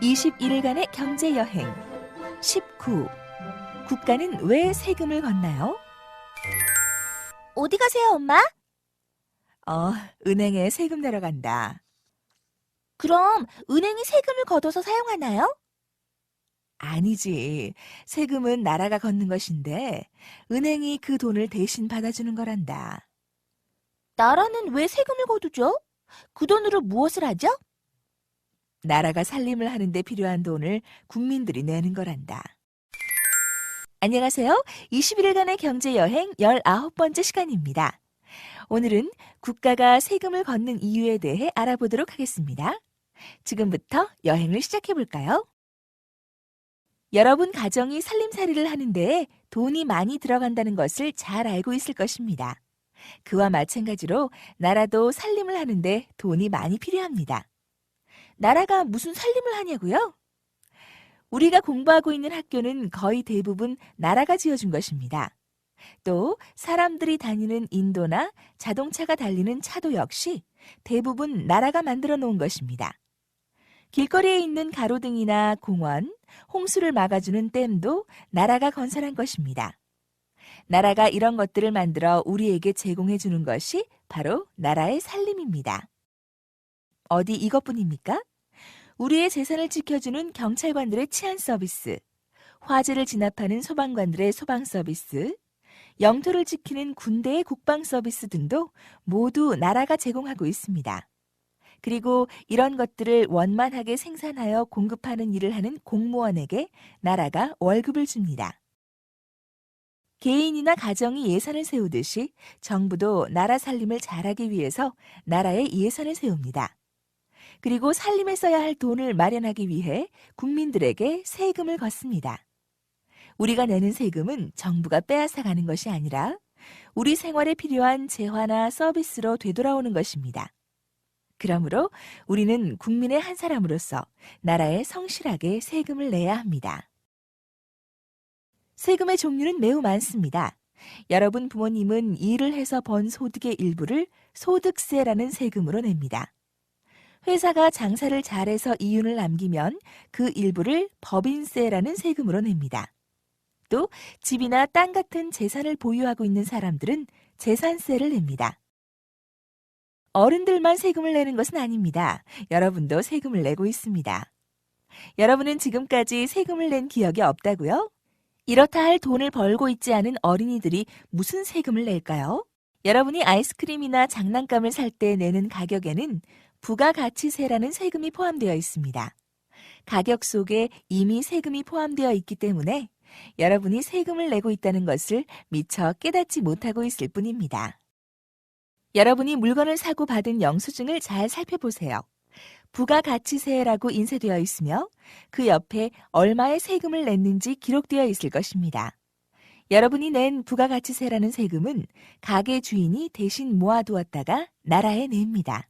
21일간의 경제여행 19. 국가는 왜 세금을 걷나요? 어디 가세요, 엄마? 은행에 세금 내러 간다. 그럼 은행이 세금을 걷어서 사용하나요? 아니지. 세금은 나라가 걷는 것인데 은행이 그 돈을 대신 받아주는 거란다. 나라는 왜 세금을 거두죠? 그 돈으로 무엇을 하죠? 나라가 살림을 하는데 필요한 돈을 국민들이 내는 거란다. 안녕하세요. 21일간의 경제여행 19번째 시간입니다. 오늘은 국가가 세금을 걷는 이유에 대해 알아보도록 하겠습니다. 지금부터 여행을 시작해 볼까요? 여러분 가정이 살림살이를 하는데 돈이 많이 들어간다는 것을 잘 알고 있을 것입니다. 그와 마찬가지로 나라도 살림을 하는데 돈이 많이 필요합니다. 나라가 무슨 살림을 하냐고요? 우리가 공부하고 있는 학교는 거의 대부분 나라가 지어준 것입니다. 또 사람들이 다니는 인도나 자동차가 달리는 차도 역시 대부분 나라가 만들어 놓은 것입니다. 길거리에 있는 가로등이나 공원, 홍수를 막아주는 댐도 나라가 건설한 것입니다. 나라가 이런 것들을 만들어 우리에게 제공해 주는 것이 바로 나라의 살림입니다. 어디 이것뿐입니까? 우리의 재산을 지켜주는 경찰관들의 치안 서비스, 화재를 진압하는 소방관들의 소방 서비스, 영토를 지키는 군대의 국방 서비스 등도 모두 나라가 제공하고 있습니다. 그리고 이런 것들을 원만하게 생산하여 공급하는 일을 하는 공무원에게 나라가 월급을 줍니다. 개인이나 가정이 예산을 세우듯이 정부도 나라 살림을 잘하기 위해서 나라에 예산을 세웁니다. 그리고 살림에 써야 할 돈을 마련하기 위해 국민들에게 세금을 걷습니다. 우리가 내는 세금은 정부가 빼앗아가는 것이 아니라 우리 생활에 필요한 재화나 서비스로 되돌아오는 것입니다. 그러므로 우리는 국민의 한 사람으로서 나라에 성실하게 세금을 내야 합니다. 세금의 종류는 매우 많습니다. 여러분 부모님은 일을 해서 번 소득의 일부를 소득세라는 세금으로 냅니다. 회사가 장사를 잘해서 이윤을 남기면 그 일부를 법인세라는 세금으로 냅니다. 또 집이나 땅 같은 재산을 보유하고 있는 사람들은 재산세를 냅니다. 어른들만 세금을 내는 것은 아닙니다. 여러분도 세금을 내고 있습니다. 여러분은 지금까지 세금을 낸 기억이 없다고요? 이렇다 할 돈을 벌고 있지 않은 어린이들이 무슨 세금을 낼까요? 여러분이 아이스크림이나 장난감을 살 때 내는 가격에는 부가가치세라는 세금이 포함되어 있습니다. 가격 속에 이미 세금이 포함되어 있기 때문에 여러분이 세금을 내고 있다는 것을 미처 깨닫지 못하고 있을 뿐입니다. 여러분이 물건을 사고 받은 영수증을 잘 살펴보세요. 부가가치세라고 인쇄되어 있으며 그 옆에 얼마의 세금을 냈는지 기록되어 있을 것입니다. 여러분이 낸 부가가치세라는 세금은 가게 주인이 대신 모아두었다가 나라에 냅니다.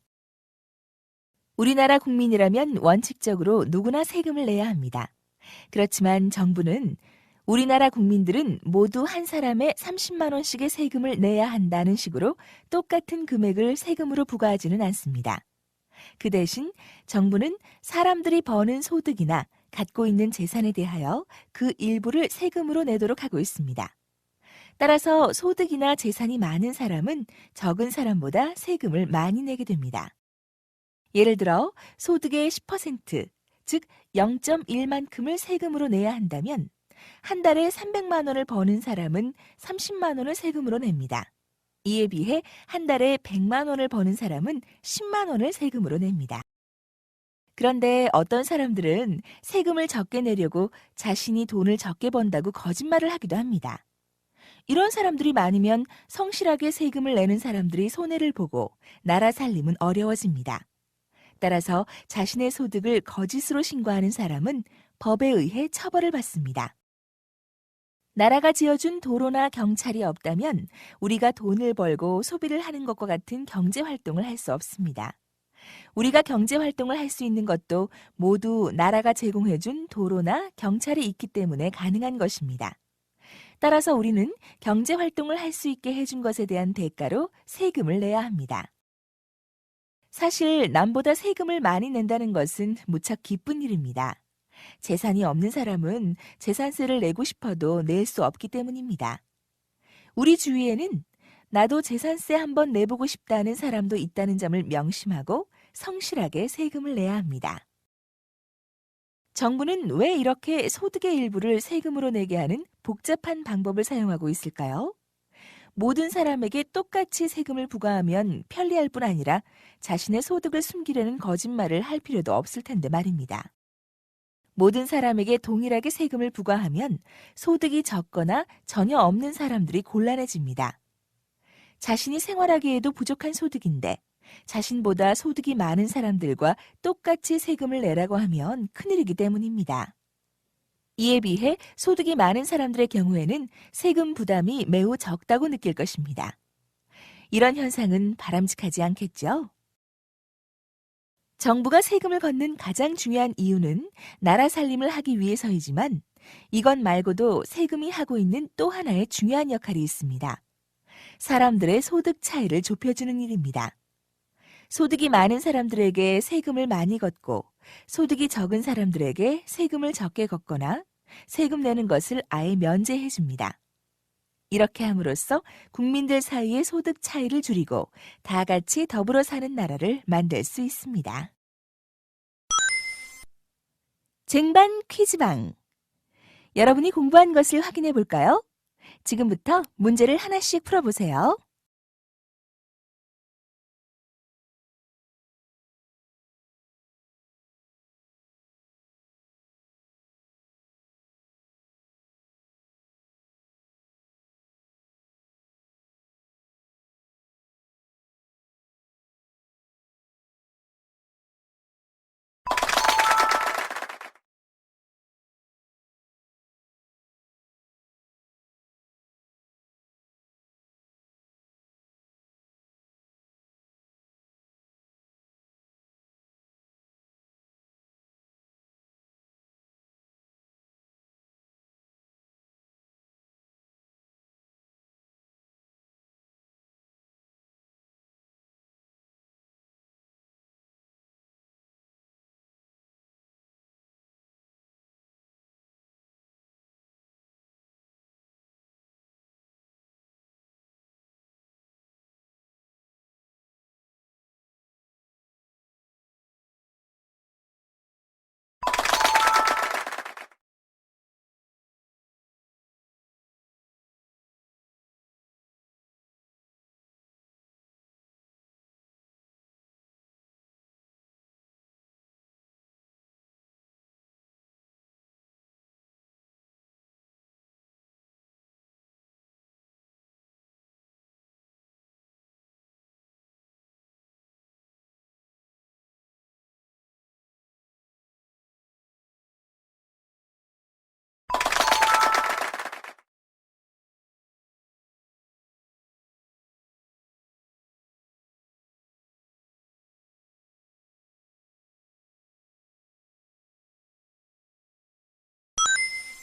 우리나라 국민이라면 원칙적으로 누구나 세금을 내야 합니다. 그렇지만 정부는 우리나라 국민들은 모두 한 사람에 30만 원씩의 세금을 내야 한다는 식으로 똑같은 금액을 세금으로 부과하지는 않습니다. 그 대신 정부는 사람들이 버는 소득이나 갖고 있는 재산에 대하여 그 일부를 세금으로 내도록 하고 있습니다. 따라서 소득이나 재산이 많은 사람은 적은 사람보다 세금을 많이 내게 됩니다. 예를 들어 소득의 10%, 즉 0.1만큼을 세금으로 내야 한다면 한 달에 300만 원을 버는 사람은 30만 원을 세금으로 냅니다. 이에 비해 한 달에 100만 원을 버는 사람은 10만 원을 세금으로 냅니다. 그런데 어떤 사람들은 세금을 적게 내려고 자신이 돈을 적게 번다고 거짓말을 하기도 합니다. 이런 사람들이 많으면 성실하게 세금을 내는 사람들이 손해를 보고 나라 살림은 어려워집니다. 따라서 자신의 소득을 거짓으로 신고하는 사람은 법에 의해 처벌을 받습니다. 나라가 지어준 도로나 경찰이 없다면 우리가 돈을 벌고 소비를 하는 것과 같은 경제활동을 할 수 없습니다. 우리가 경제활동을 할 수 있는 것도 모두 나라가 제공해준 도로나 경찰이 있기 때문에 가능한 것입니다. 따라서 우리는 경제활동을 할 수 있게 해준 것에 대한 대가로 세금을 내야 합니다. 사실 남보다 세금을 많이 낸다는 것은 무척 기쁜 일입니다. 재산이 없는 사람은 재산세를 내고 싶어도 낼 수 없기 때문입니다. 우리 주위에는 나도 재산세 한번 내보고 싶다는 사람도 있다는 점을 명심하고 성실하게 세금을 내야 합니다. 정부는 왜 이렇게 소득의 일부를 세금으로 내게 하는 복잡한 방법을 사용하고 있을까요? 모든 사람에게 똑같이 세금을 부과하면 편리할 뿐 아니라 자신의 소득을 숨기려는 거짓말을 할 필요도 없을 텐데 말입니다. 모든 사람에게 동일하게 세금을 부과하면 소득이 적거나 전혀 없는 사람들이 곤란해집니다. 자신이 생활하기에도 부족한 소득인데 자신보다 소득이 많은 사람들과 똑같이 세금을 내라고 하면 큰일이기 때문입니다. 이에 비해 소득이 많은 사람들의 경우에는 세금 부담이 매우 적다고 느낄 것입니다. 이런 현상은 바람직하지 않겠죠? 정부가 세금을 걷는 가장 중요한 이유는 나라 살림을 하기 위해서이지만 이것 말고도 세금이 하고 있는 또 하나의 중요한 역할이 있습니다. 사람들의 소득 차이를 좁혀주는 일입니다. 소득이 많은 사람들에게 세금을 많이 걷고 소득이 적은 사람들에게 세금을 적게 걷거나 세금 내는 것을 아예 면제해 줍니다. 이렇게 함으로써 국민들 사이의 소득 차이를 줄이고 다 같이 더불어 사는 나라를 만들 수 있습니다. 쟁반 퀴즈방. 여러분이 공부한 것을 확인해 볼까요? 지금부터 문제를 하나씩 풀어보세요.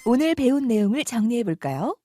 오늘 배운 내용을 정리해 볼까요?